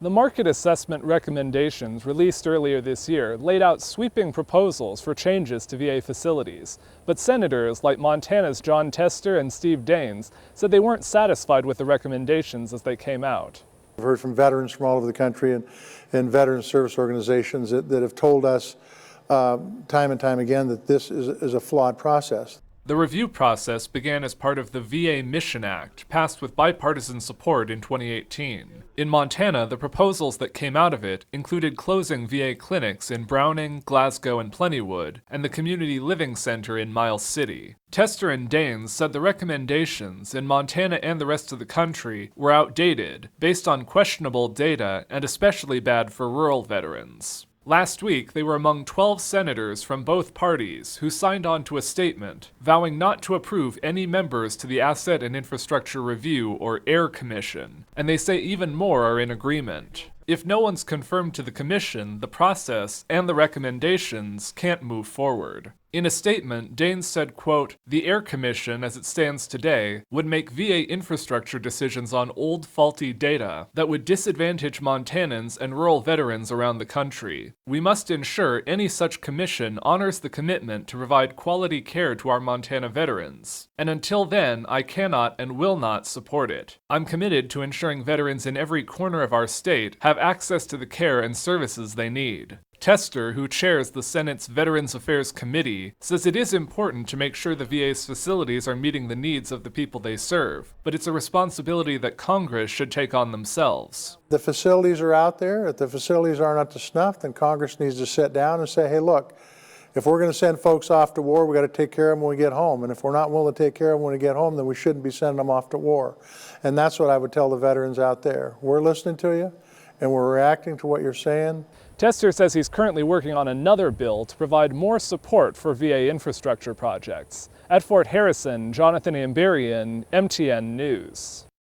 The market assessment recommendations released earlier this year laid out sweeping proposals for changes to VA facilities, but senators like Montana's Jon Tester and Steve Daines said they weren't satisfied with the recommendations as they came out. I've heard from veterans from all over the country and veteran service organizations that have told us time and time again that this is a flawed process. The review process began as part of the VA Mission Act, passed with bipartisan support in 2018. In Montana, the proposals that came out of it included closing VA clinics in Browning, Glasgow, and Plentywood, and the Community Living Center in Miles City. Tester and Daines said the recommendations in Montana and the rest of the country were outdated, based on questionable data, and especially bad for rural veterans. Last week, they were among 12 senators from both parties who signed on to a statement vowing not to approve any members to the Asset and Infrastructure Review, or AIR Commission, and they say even more are in agreement. If no one's confirmed to the commission, the process and the recommendations can't move forward. In a statement, Daines said, quote, "The AIR Commission, as it stands today, would make VA infrastructure decisions on old, faulty data that would disadvantage Montanans and rural veterans around the country. We must ensure any such commission honors the commitment to provide quality care to our Montana veterans. And until then, I cannot and will not support it. I'm committed to ensuring veterans in every corner of our state have access to the care and services they need." Tester, who chairs the Senate's Veterans Affairs Committee, says it is important to make sure the VA's facilities are meeting the needs of the people they serve, but it's a responsibility that Congress should take on themselves. The facilities are out there. If the facilities aren't up to snuff, then Congress needs to sit down and say, hey, look, if we're going to send folks off to war, we got to take care of them when we get home. And if we're not willing to take care of them when we get home, then we shouldn't be sending them off to war. And that's what I would tell the veterans out there. We're listening to you, and we're reacting to what you're saying. Tester says he's currently working on another bill to provide more support for VA infrastructure projects. At Fort Harrison, Jonathan Amberian, MTN News.